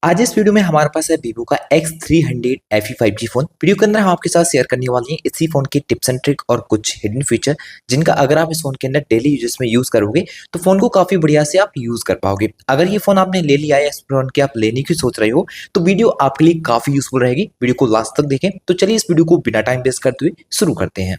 आज इस वीडियो में हमारे पास है Vivo का X300 FE 5G phone. Video के अंदर हम आपके साथ शेयर करने वाले हैं इसी फोन के टिप्स एंड ट्रिक और कुछ हिडन फीचर जिनका अगर आप इस फोन के अंदर डेली यूजेस में यूज करोगे तो फोन को काफी बढ़िया से आप यूज कर पाओगे। अगर ये फोन आपने ले लिया है, इस फोन के आप लेने की सोच रहे हो तो वीडियो आपके लिए काफी यूजफुल रहेगी। वीडियो को लास्ट तक देखें। तो चलिए इस वीडियो को बिना टाइम वेस्ट करते हुए शुरू करते हैं।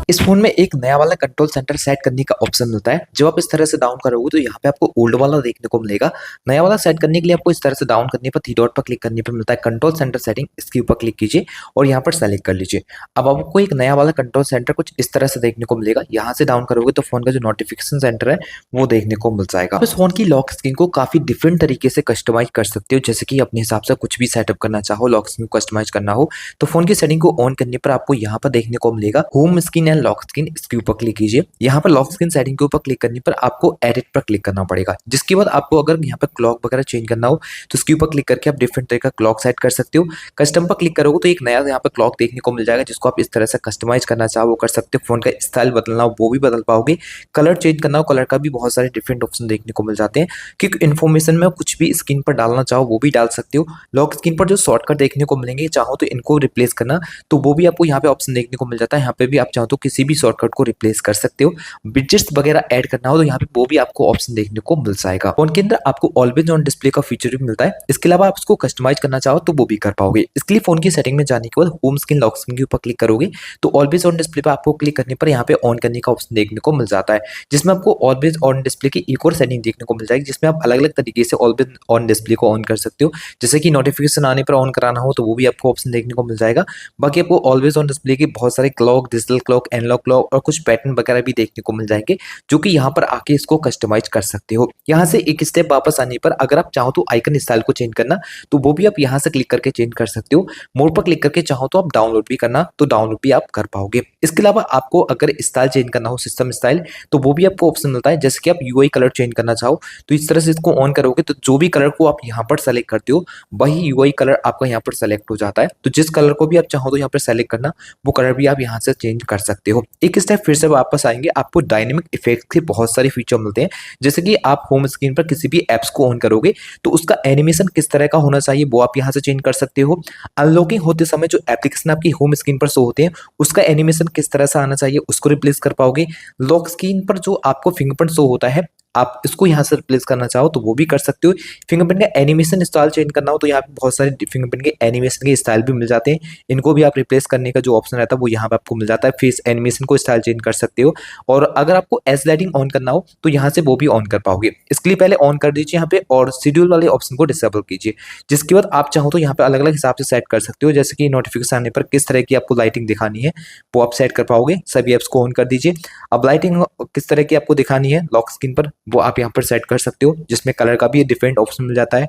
इस फोन में एक नया वाला कंट्रोल सेंटर सेट करने का ऑप्शन मिलता है। जब आप इस तरह से डाउन करोगे तो यहाँ पे आपको ओल्ड वाला देखने को मिलेगा। नया वाला सेट करने के लिए आपको इस तरह से डाउन करने पर थ्री डॉट पर क्लिक करने पर मिलता है कंट्रोल सेंटर सेटिंग। इसके ऊपर क्लिक कीजिए और यहाँ पर सेलेक्ट कर लीजिए। अब आपको एक नया वाला कंट्रोल सेंटर कुछ इस तरह से देखने को मिलेगा। यहाँ से डाउन करोगे तो फोन का जो नोटिफिकेशन सेंटर है वो देखने को मिल जाएगा। इस फोन की लॉक स्क्रीन को काफी डिफरेंट तरीके से कस्टमाइज कर सकते हो, जैसे कि अपने हिसाब से कुछ भी सेटअप करना चाहो, लॉक स्क्रीन को कस्टमाइज करना हो तो फोन की सेटिंग को ऑन करने पर आपको यहाँ पर देखने को मिलेगा home screen and lock screen. इसके ऊपर क्लिक कीजिए। यहाँ पर लॉक स्क्रीन सेटिंग के ऊपर क्लिक करने पर आपको एडिट पर क्लिक करना पड़ेगा, जिसके बाद आपको अगर यहाँ पर क्लॉक वगैरह चेंज करना हो तो इसके ऊपर क्लिक करके आप डिफरेंट तरह का क्लॉक सेट कर सकते हो। कस्टम पर क्लिक करोगे तो एक नया यहाँ पर क्लॉक देखने को मिल जाएगा, जिसको आप इस तरह से कस्टमाइज करना चाहो वो कर सकते हो। फोन का स्टाइल बदलना हो वो भी बदल पाओगे। कलर चेंज करना हो, कलर का भी बहुत सारे डिफरेंट ऑप्शन देखने को मिल जाते हैं। क्योंकि इन्फॉर्मेशन में कुछ भी स्क्रीन पर डालना चाहो वो भी डाल सकते हो। लॉक स्क्रीन पर जो शॉर्टकट देखने को मिलेंगे, चाहो तो इनको रिप्लेस करना तो वो भी आपको यहाँ पे ऑप्शन देखने को मिल जाता है। यहाँ पे भी आप चाहो तो किसी भी शॉर्टकट को रिप्लेस कर सकते हो। विजेट्स वगैरह ऐड करना हो तो यहाँ पे वो भी आपको ऑप्शन देखने को मिल जाएगा। फोन के अंदर आपको ऑलवेज ऑन डिस्प्ले का फीचर भी मिलता है। इसके अलावा आप इसको कस्टमाइज करना चाहो तो वो भी कर पाओगे। इसके लिए फोन की सेटिंग में जाने के बाद होम स्क्रीन लॉक स्क्रीन के ऊपर क्लिक करोगे तो ऑलवेज ऑन डिस्प्ले पर आपको क्लिक करने पर यहाँ पे ऑन करने का ऑप्शन देखने को मिल जाता है, जिसमें आपको ऑलवेज ऑन डिस्प्ले की एक और सेटिंग देखने को मिल जाएगी, जिसमें आप अलग अलग तरीके से ऑलवेज ऑन डिस्प्ले को ऑन कर सकते हो। जैसे कि नोटिफिकेशन आने पर ऑन कराना हो तो वो भी आपको ऑप्शन देखने को मिल जाएगा। बाकी आपको ऑलवेज ऑन डिस्प्ले के बहुत सारे clock, digital clock, analog clock और कुछ पैटर्न वगैरह भी देखने को मिल जाएंगे, जो कि यहाँ पर आके इसको कस्टमाइज कर सकते हो। यहाँ से एक स्टेप वापस आने पर अगर आप चाहो तो आइकन स्टाइल को चेंज करना तो वो भी आप यहाँ से क्लिक करके चेंज कर सकते हो। मोड पर क्लिक करके चाहो तो आप डाउनलोड भी करना तो डाउनलोड भी आप कर पाओगे। इसके अलावा आपको अगर स्टाइल चेंज करना हो, सिस्टम स्टाइल, तो वो भी आपको ऑप्शन मिलता है। जैसे कि आप यूआई कलर चेंज करना चाहो तो इस तरह से इसको ऑन करोगे तो जो भी कलर को आप यहाँ पर सेलेक्ट करते हो वही यूआई कलर आपका यहाँ पर सेलेक्ट हो जाता है। तो जिस कलर को भी आप चाहो तो यहाँ पर सेलेक्ट करना वो कलर भी आप यहाँ से चेंज कर सकते हो। एक स्टेप फिर से वापस आएंगे, आपको डायनेमिक इफेक्ट के बहुत सारे फीचर मिलते हैं। जैसे कि आप होम स्क्रीन पर किसी भी एप्स को ऑन करोगे तो उसका एनिमेशन किस तरह का होना चाहिए वो आप यहाँ से चेंज कर सकते हो। अनलॉकिंग होते समय जो एप्लीकेशन आपकी होम स्क्रीन पर शो होते हैं उसका एनिमेशन किस तरह से आना चाहिए उसको रिप्लेस कर पाओगे। लॉक स्क्रीन पर जो आपको फिंगरप्रिंट शो होता है आप इसको यहाँ से रिप्लेस करना चाहो तो वो भी कर सकते हो। फिंगरप्रिंट का एनिमेशन स्टाइल चेंज करना हो तो यहाँ पे बहुत सारे फिंगरप्रिंट के एनिमेशन के स्टाइल भी मिल जाते हैं। इनको भी आप रिप्लेस करने का जो ऑप्शन रहता है वो यहाँ पे आपको मिल जाता है। फेस एनिमेशन को स्टाइल चेंज कर सकते हो। और अगर आपको एज लाइटिंग ऑन करना हो तो यहाँ से वो भी ऑन कर पाओगे। इसके लिए पहले ऑन कर दीजिए यहाँ पे और शेड्यूल वाले ऑप्शन को डिसेबल कीजिए। जिसके बाद आप चाहो तो यहाँ पे अलग अलग हिसाब से सेट कर सकते हो। जैसे कि नोटिफिकेशन आने पर किस तरह की आपको लाइटिंग दिखानी है वो आप सेट कर पाओगे। सभी एप्स को ऑन कर दीजिए। अब लाइटिंग किस तरह की आपको दिखानी है लॉक स्क्रीन पर वो आप यहाँ पर सेट कर सकते हो, जिसमें कलर का भी डिफरेंट ऑप्शन मिल जाता है।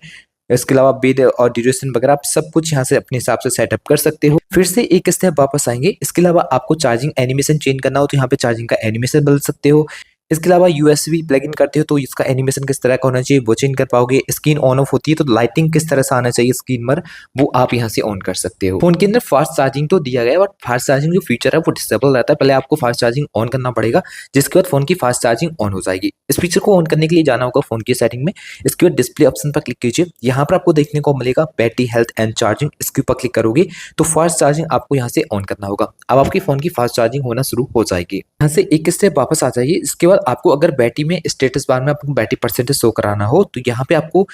इसके अलावा बेड और ड्यूरेशन वगैरह आप सब कुछ यहाँ से अपने हिसाब से सेटअप कर सकते हो। फिर से एक स्टेप वापस आएंगे। इसके अलावा आपको चार्जिंग एनिमेशन चेंज करना हो तो यहाँ पे चार्जिंग का एनिमेशन बदल सकते हो। इसके अलावा यूएसबी प्लग इन करते हो तो इसका एनिमेशन किस तरह का होना चाहिए वो चेंज कर पाओगे। स्क्रीन ऑन ऑफ होती है तो लाइटिंग किस तरह से आना चाहिए स्क्रीन पर वो आप यहाँ से ऑन कर सकते हो। फोन के अंदर फास्ट चार्जिंग तो दिया गया है बट फास्ट चार्जिंग जो फीचर है वो डिसेबल रहता है। पहले आपको फास्ट चार्जिंग ऑन करना पड़ेगा, जिसके बाद फोन की फास्ट चार्जिंग ऑन हो जाएगी। इस फीचर को ऑन करने के लिए जाना होगा फोन की सेटिंग में। इसके बाद डिस्प्ले ऑप्शन पर क्लिक कीजिए। यहाँ पर आपको देखने को मिलेगा बैटरी हेल्थ एंड चार्जिंग। इसके ऊपर क्लिक करोगे तो फास्ट चार्जिंग आपको यहाँ से ऑन करना होगा। अब आपकी फोन की फास्ट चार्जिंग होना शुरू हो जाएगी। यहाँ से एक स्टेप वापस आ जाइए। इसके बाद आपको अगर बैटरी में स्टेटस बार में आपको बैटरी परसेंटेज शो कराना हो तो यहाँ पे आपको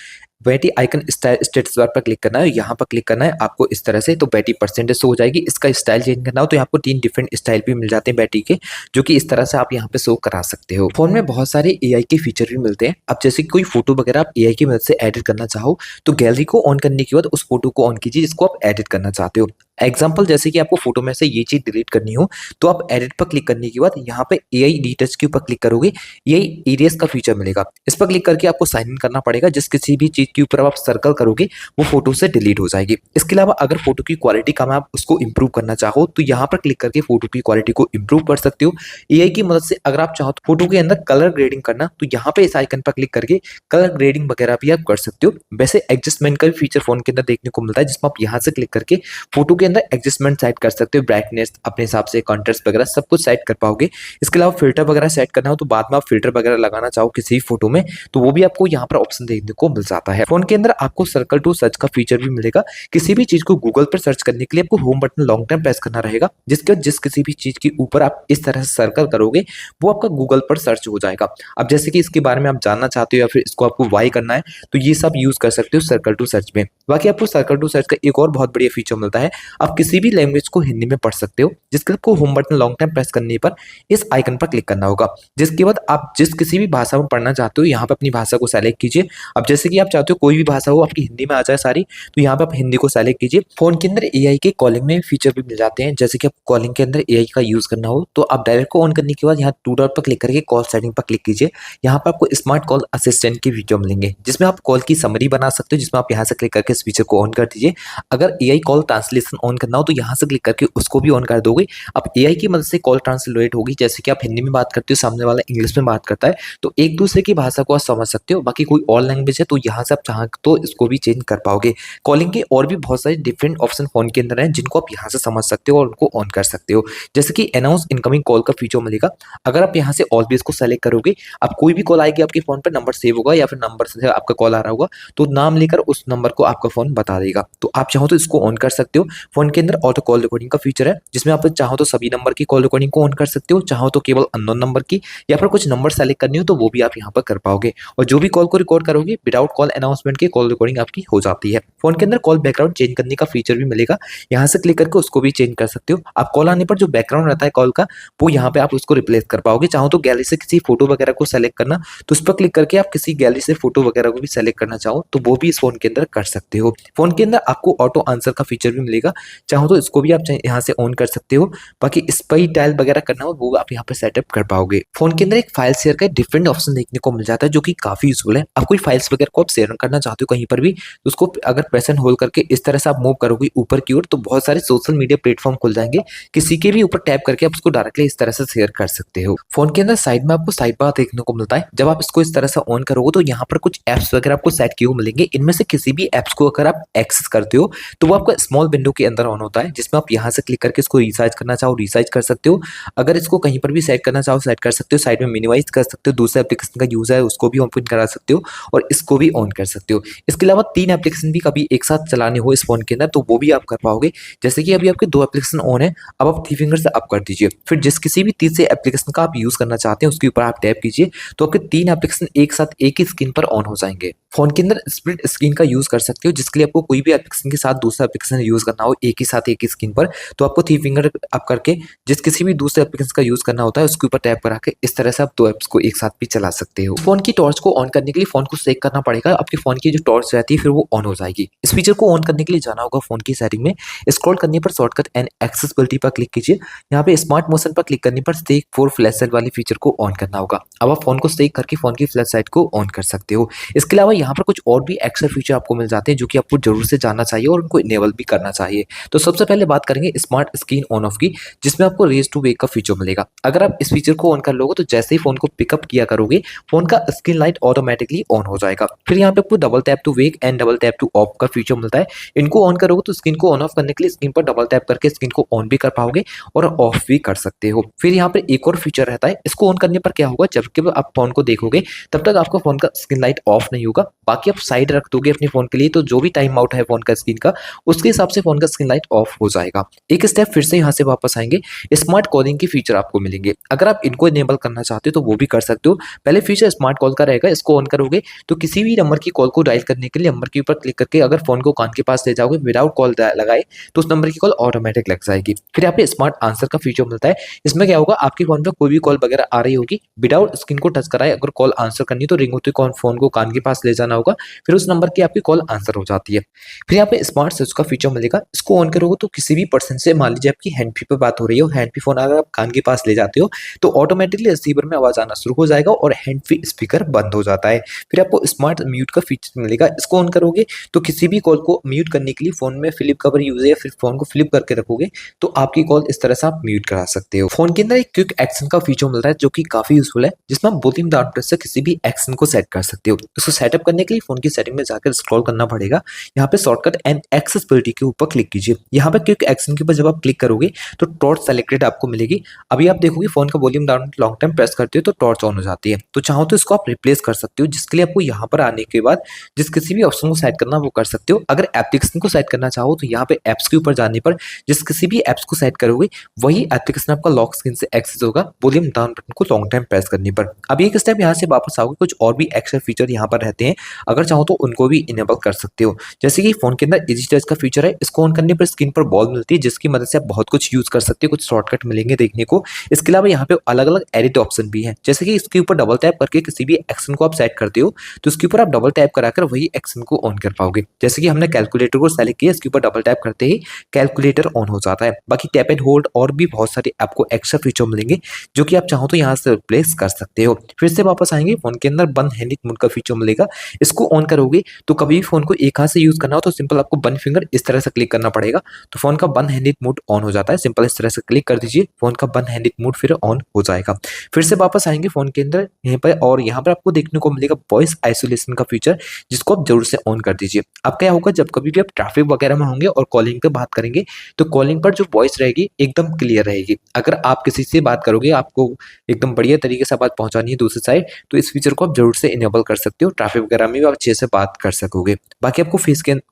बैटरी आइकन स्टेटस बार पर क्लिक करना है। यहाँ पर क्लिक करना है आपको इस तरह से तो बैटरी परसेंटेज शो हो जाएगी। इसका स्टाइल चेंज करना हो तो आपको 3 डिफरेंट स्टाइल भी मिल जाते हैं बैटरी के, जो कि इस तरह से आप यहाँ पे शो करा सकते हो। फोन में बहुत सारे एआई के फीचर भी मिलते हैं। अब जैसे कोई फोटो वगैरह आप एआई की मदद से एडिट करना चाहो तो गैलरी को ऑन करने के बाद उस फोटो को ऑन कीजिए जिसको आप एडिट करना चाहते हो। एग्जाम्पल जैसे कि आपको फोटो में से ये चीज डिलीट करनी हो तो आप एडिट पर क्लिक करने के बाद यहाँ पे एआई डिटेल्स के ऊपर क्लिक करोगे, एआई इरेज का फीचर मिलेगा। इस पर क्लिक करके आपको साइन इन करना पड़ेगा। जिस किसी भी चीज के ऊपर आप सर्कल करोगे वो फोटो से डिलीट हो जाएगी। इसके अलावा अगर फोटो की क्वालिटी कम है, आप उसको इंप्रूव करना चाहो तो यहाँ पर क्लिक करके फोटो की क्वालिटी को इंप्रूव कर सकते हो। एआई की मदद से अगर आप चाहो तो फोटो के अंदर कलर ग्रेडिंग करना, तो यहाँ पे इस आइकन पर क्लिक करके कलर ग्रेडिंग वगैरह भी आप कर सकते हो। वैसे एडजस्टमेंट का भी फीचर फोन के अंदर देखने को मिलता है, जिसमें आप यहाँ से क्लिक करके फोटो के अंदर एडजस्टमेंट सेट कर सकते हो, ब्राइटनेस अपने हिसाब से, कॉन्ट्रास्ट वगैरह सब कुछ सेट कर पाओगे। इसके अलावा फिल्टर वगैरह सेट करना हो तो बाद में आप फिल्टर वगैरह लगाना चाहो किसी फोटो में तो वो भी आपको यहाँ पर ऑप्शन देखने को मिल जाता है। फोन के अंदर आपको सर्कल टू सर्च का फीचर भी मिलेगा। किसी भी चीज को गूगल पर सर्च करने के लिए आपको home button long time press करना रहेगा, जिसके बाद जिस किसी भी चीज के ऊपर आप इस तरह से सर्कल करोगे वो आपका गूगल पर सर्च हो जाएगा। अब जैसे कि इसके बारे में आप जानना चाहते हो या फिर इसको आपको वाई करना है तो ये सब यूज कर सकते हो सर्कल टू सर्च में। बाकी आपको सर्कल टू सर्च का एक और बहुत बढ़िया फीचर मिलता है, आप किसी भी लैंग्वेज को हिंदी में पढ़ सकते हो, जिसके आपको home button long time press करने पर इस आइकन पर क्लिक करना होगा। जिसके बाद आप जिस किसी भी भाषा में पढ़ना चाहते हो यहाँ पे अपनी भाषा को सेलेक्ट कीजिए। अब जैसे कि आप चाहते हो कोई भी भाषा हो आपकी हिंदी में आ जाए सारी, तो यहाँ पे आप हिंदी को सेलेक्ट कीजिए। फोन के अंदर एआई के कॉलिंग में फीचर भी मिल जाते हैं, जैसे कि आप कॉलिंग के अंदर एआई का यूज करना हो तो आप डायरेक्ट को ऑन करने के बाद यहाँ टू डॉट पर क्लिक करके कॉल सेटिंग पर क्लिक कीजिए। यहाँ पर आपको स्मार्ट कॉल असिस्टेंट के फीचर मिलेंगे, जिसमें आप कॉल की समरी बना सकते हो, जिसमें आप यहाँ से क्लिक करके इस फीचर को ऑन कर दीजिए। अगर एआई कॉल ट्रांसलेशन ऑन करना हो तो यहाँ से क्लिक करके उसको भी ऑन कर दोगे। अब एआई की मदद से कॉल ट्रांसलेट होगी, जैसे कि आप हिंदी में बात करते हो, सामने वाला इंग्लिश में बात करता है, तो एक दूसरे की भाषा को आप समझ सकते हो। बाकी कोई और लैंग्वेज है तो यहाँ से आप चाहें तो इसको भी चेंज कर पाओगे। कॉलिंग के और भी बहुत सारे डिफरेंट ऑप्शन फोन के अंदर हैं, जिनको आप यहाँ से समझ सकते हो और उनको ऑन कर सकते हो। जैसे कि अनाउंस इनकमिंग कॉल का फीचर मिलेगा। अगर आप यहाँ से ऑलवेज को सेलेक्ट करोगे, अब कोई भी कॉल आएगी आपके फोन पर, नंबर सेव होगा या फिर नंबर से आपका कॉल आ रहा होगा तो नाम लेकर उस नंबर को आपका फोन बता देगा, तो आप चाहो तो इसको ऑन कर सकते हो। फोन के अंदर ऑटो कॉल रिकॉर्डिंग का फीचर है, जिसमें आप चाहो तो सभी नंबर की कॉल रिकॉर्डिंग को ऑन कर सकते हो, चाहो तो केवल अननोन नंबर की या फिर कुछ नंबर सेलेक्ट करनी हो तो वो भी आप यहाँ पर कर पाओगे। और जो भी कॉल को रिकॉर्ड करोगे विदाउट कॉल अनाउंसमेंट की कॉल रिकॉर्डिंग आपकी हो जाती है। फोन के अंदर कॉल बैकग्राउंड चेंज करने का फीचर भी मिलेगा, यहाँ से क्लिक करके उसको भी चेंज कर सकते हो। आप कॉल आने पर जो बैकग्राउंड रहता है कॉल का वो यहाँ पे आप उसको रिप्लेस कर पाओगे। चाहो तो गैलरी से किसी फोटो वगैरह को सेलेक्ट करना तो उस पर क्लिक करके आप किसी गैलरी से फोटो वगैरह को भी सेलेक्ट करना चाहो तो वो भी इस फोन के अंदर कर सकते हो। फोन के अंदर आपको ऑटो आंसर का फीचर भी मिलेगा, चाहो तो इसको भी आप यहाँ से ऑन कर सकते हो। बाकी इस पर ही डायल वगैरह करना हो वो आप यहाँ पे सेटअप कर पाओगे। फोन के अंदर एक फाइल शेयर का डिफरेंट ऑप्शन देखने को मिल जाता है, जो कि काफी यूजफुल है। आप कोई फाइल्स वगैरह को आप शेयर करना चाहते हो कहीं पर भी तो उसको अगर प्रेस एंड होल्ड करके इस तरह से आप मूव करोगे ऊपर की ओर तो बहुत सारे सोशल मीडिया प्लेटफॉर्म खुल जाएंगे। किसी के भी ऊपर टैप करके आप उसको डायरेक्टली इस तरह से शेयर कर सकते हो। फोन के अंदर साइड में आपको साइड बार देखने को मिलता है। जब आप इसको इस तरह से ऑन करोगे तो यहाँ पर कुछ एप्स वगैरह आपको सेट किए हुए मिलेंगे। इनमें से किसी भी एप्स को अगर आप एक्सेस करते हो तो वो आपका स्मॉल विंडो के अंदर ऑन होता है, जिसमें आप यहाँ से क्लिक करके इसको रिसाइज करना चाहो रिसाइज कर सकते हो। अगर इसको कहीं पर भी सेट करना चाहो सेट कर सकते हो। साइड में मिनिमाइज कर सकते हो, दूसरे एप्लीकेशन का यूज है उसको भी ओपन करा सकते हो और इसको भी ऑन कर सकते हो। इसके अलावा 3 एप्लीकेशन भी कभी एक साथ चलाने हो इस फोन के अंदर तो वो भी आप कर पाओगे। जैसे कि अभी आपके 2 एप्लीकेशन ऑन है, अब आप 3 फिंगर से अप कर दीजिए। फिर जिस किसी भी तीसरे एप्लीकेशन का आप यूज करना चाहते हैं उसके ऊपर आप टैप कीजिए तो आपके 3 एप्लीकेशन एक साथ एक ही स्क्रीन पर ऑन हो जाएंगे। फोन के अंदर स्प्लिट स्क्रीन का यूज कर सकते हो, जिसके लिए आपको कोई भी एप्लीकेशन के साथ दूसरा एप्लीकेशन यूज करना हो एक ही साथ एक ही स्क्रीन पर तो आपको 3 फिंगर अप करके जिस किसी भी दूसरे एप्लीकेशन का यूज करना होता है उसके ऊपर टैप करा के इस तरह से आप 2 एप्स को एक साथ भी चला सकते हो। फोन की टॉर्च को ऑन करने के लिए फोन को सेक करना पड़ेगा, आपके फोन की जो टॉर्च रहती है फिर वो ऑन हो जाएगी। इस फीचर को ऑन करने के लिए जाना होगा फोन की सेटिंग में, स्क्रॉल करने पर शॉर्टकट एंड एक्सेसिबिलिटी पर क्लिक कीजिए। यहाँ पे स्मार्ट मोशन पर क्लिक करने पर स्टेक फॉर फ्लैश लाइट वाली फीचर को ऑन करना होगा। अब आप फोन को स्टेक करके फोन की फ्लैश लाइट को ऑन कर सकते हो। इसके अलावा यहाँ पर कुछ और भी एक्स्ट्रा फीचर आपको मिल जाते हैं जो कि आपको जरूर से जानना चाहिए और उनको इनेबल भी करना चाहिए। तो सबसे पहले बात करेंगे स्मार्ट स्क्रीन ऑन ऑफ की, जिसमें आपको रेज टू वेक का फीचर मिलेगा। अगर आप इस फीचर को ऑन कर लोगे तो जैसे ही फोन को पिकअप किया करोगे फोन का स्क्रीन लाइट ऑटोमेटिकली ऑन हो जाएगा। फिर यहाँ पे आपको double tap to wake and double tap to off का फीचर मिलता है। इनको ऑन करोगे तो स्क्रीन को ऑन ऑफ करने के लिए स्क्रीन पर डबल टैप करके स्क्रीन को ऑन भी कर पाओगे और ऑफ भी कर सकते हो। फिर यहाँ पे एक और फीचर रहता है, इसको ऑन करने पर क्या होगा जब आप फोन को देखोगे तब तक आपका फोन का स्क्रीन लाइट ऑफ नहीं होगा। बाकी आप साइड रख दोगे अपने फोन के लिए तो जो भी टाइम आउट है फोन का स्क्रीन का उसके हिसाब से फोन का स्क्रीन लाइट ऑफ हो जाएगा। एक स्टेप फिर से यहाँ से वापस आएंगे, स्मार्ट कॉलिंग के फीचर आपको मिलेंगे। अगर आप इनको इनेबल करना चाहते हो तो वो भी कर सकते हो। पहले फीचर स्मार्ट कॉल का रहेगा, इसको ऑन करोगे तो किसी भी नंबर की कॉल को डायल करने के लिए नंबर के ऊपर क्लिक करके अगर फोन को कान के पास ले जाओगे विदाउट कॉल लगाए तो उस नंबर की कॉल ऑटोमेटिक लग जाएगी। फिर यहाँ पे स्मार्ट आंसर का फीचर मिलता है। इसमें क्या होगा आपके फोन पर कोई भी कॉल वगैरह आ रही होगी विदाउट स्क्रीन को टच कराए अगर कॉल आंसर करनी तो रिंग होते फोन को कान के पास ले जाना होगा, फिर उस नंबर की आपकी कॉल आंसर हो जाती है। फिर यहाँ पे स्मार्ट स्विच का फीचर मिलेगा, इसको ऑन करोगे तो किसी भी पर्सन से मान लीजिए आपकी हैंड फ्री पे बात हो रही है, हैंड फ्री फोन अगर आप कान के पास ले जाते हो तो ऑटोमेटिकली रिसीवर में आवाज आना शुरू हो जाएगा और हैंड फ्री स्पीकर बंद हो जाता है। फिर आपको स्मार्ट म्यूट का फीचर मिलेगा, इसको ऑन करोगे तो किसी भी कॉल को म्यूट करने के लिए फोन में फ्लिप कवर यूज है या फिर फोन को फ्लिप करके रखोगे तो आपकी कॉल इस तरह से आप म्यूट करा सकते हो। फोन के अंदर एक क्विक एक्शन का फीचर मिल रहा है जो कि काफी यूजफुल है, जिसमें आप 2-3 डाउन प्रेस से किसी भी एक्शन को सेट कर सकते हो। इसको सेटअप करने के लिए फोन की सेटिंग में जाकर स्क्रॉल करना पड़ेगा, यहाँ पे शॉर्टकट एंड एक्सेसिबिलिटी के ऊपर क्लिक कीजिए। यहाँ पे क्विक एक्शन के ऊपर जब आप क्लिक करोगे तो टॉर्च सेलेक्टेड आपको मिलेगी। अभी आप देखोगे फोन का volume down long time press करते हो तो टॉर्च ऑन हो जाती है, तो चाहो तो इसको आप रिप्लेस कर सकते हो, जिसके लिए आपको यहाँ पर आने के बाद जिस किसी भी ऑप्शन को सेट करना वो कर सकते हो। अगर एप्लीकेशन को सेट करना चाहो तो यहाँ पे एप्स के ऊपर जाने पर जिस किसी भी एप्स को सेट करोगे वही एप्लीकेशन आपका लॉक स्क्रीन से एक्सेस होगा वॉल्यूम डाउन बटन को लॉन्ग टाइम प्रेस करने पर। अब एक स्टेप यहाँ से वापस आओगे, कुछ और भी एक्स्ट्रा फीचर यहाँ पर रहते हैं, अगर चाहो तो उनको भी इनेबल कर सकते हो। जैसे कि फोन के अंदर इजी टच का फीचर है, इसको ऑन करने पर स्क्रीन पर बॉल मिलती है जिसकी मदद से आप बहुत कुछ यूज कर सकते हो, कुछ शॉर्टकट मिलेंगे देखने को। इसके अलावा यहाँ पे अलग अलग एडिट ऑप्शन भी है, जैसे कि इसके ऊपर डबल टैप करके किसी भी एक्शन को आप सेट करते हो तो इसके ऊपर आप डबल टैप कराकर वही एक्शन को ऑन कर पाओगे। जैसे कि हमने कैलकुलेटर को सेलेक्ट किया, इसके ऊपर डबल टैप करते ही कैलकुलेटर ऑन हो जाता है। बाकी टैप एंड होल्ड और भी बहुत सारे आपको एक्स्ट्रा फीचर मिलेंगे जो कि आप चाहो तो यहाँ से रिप्लेस कर सकते हो। फिर से वापस आएंगे, फोन के अंदर वन हैंडेड मोड का फीचर मिलेगा, इसको ऑन करोगे तो कभी भी फोन को एक हाथ से यूज करना हो तो सिंपल आपको वन फिंगर इस तरह से क्लिक करना पड़ेगा, तो फोन का वन हैंडेड मोड ऑन हो जाता है। सिंपल इस तरह से क्लिक कर दीजिए, फोन का वन हैंडेड मोड फिर ऑन हो जाएगा। फिर से वापस आएंगे फोन के अंदर यहाँ पर, और यहाँ पर आपको देखने को मिलेगा वॉइस आइसोलेशन का फीचर, जिसको आप जरूर से ऑन कर दीजिए। अब क्या होगा, जब कभी भी आप ट्रैफिक वगैरह में होंगे और कॉलिंग पे बात करेंगे तो कॉलिंग पर जो वॉइस रहेगी एकदम क्लियर रहेगी। अगर आप किसी से बात करोगे, आपको एकदम बढ़िया तरीके से बात पहुंचानी है दूसरी साइड, तो इस फीचर को आप जरूर से इनेबल कर सकते हो, ट्रैफिक वगैरह में भी आप अच्छे से बात कर सकोगे। बाकी आपको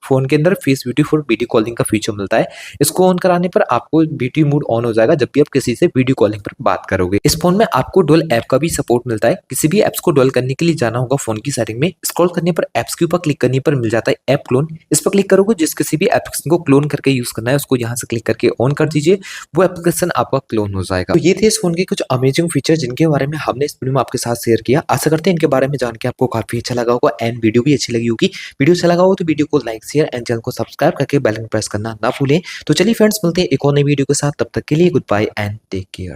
फोन के अंदर face beauty for video calling का फीचर मिलता है, इसको ऑन कराने पर आपको ब्यूटी मोड ऑन हो जाएगा जब भी आप किसी से वीडियो कॉलिंग पर बात करोगे। इस फोन में आपको डुअल ऐप का भी सपोर्ट मिलता है, किसी भी एप्स को डुअल करने के लिए जाना होगा फोन की सेटिंग में, स्क्रॉल करने पर एप्स के ऊपर क्लिक करने पर मिल जाता है ऐप क्लोन। इस पर क्लिक करोगे, जिस किसी भी एप्लीकेशन को क्लोन करके यूज करना है उसको यहाँ से क्लिक करके ऑन कर दीजिए, वो एप्लीकेशन आपका क्लोन हो जाएगा। तो ये थे इस फोन के कुछ अमेजिंग फीचर जिनके बारे में हमने इस वीडियो में आपके साथ शेयर किया। आशा करते हैं इनके बारे में जान के आपको काफी अच्छा लगा होगा एंड वीडियो भी अच्छी लगी होगी। वीडियो अच्छा लगा हो तो वीडियो को लाइक शेयर एंड चैनल को सब्सक्राइब करके बेल आइकन प्रेस करना ना भूलें। तो चलिए फ्रेंड्स, मिलते हैं एक और नई वीडियो के साथ, तब तक के लिए good bye and take care.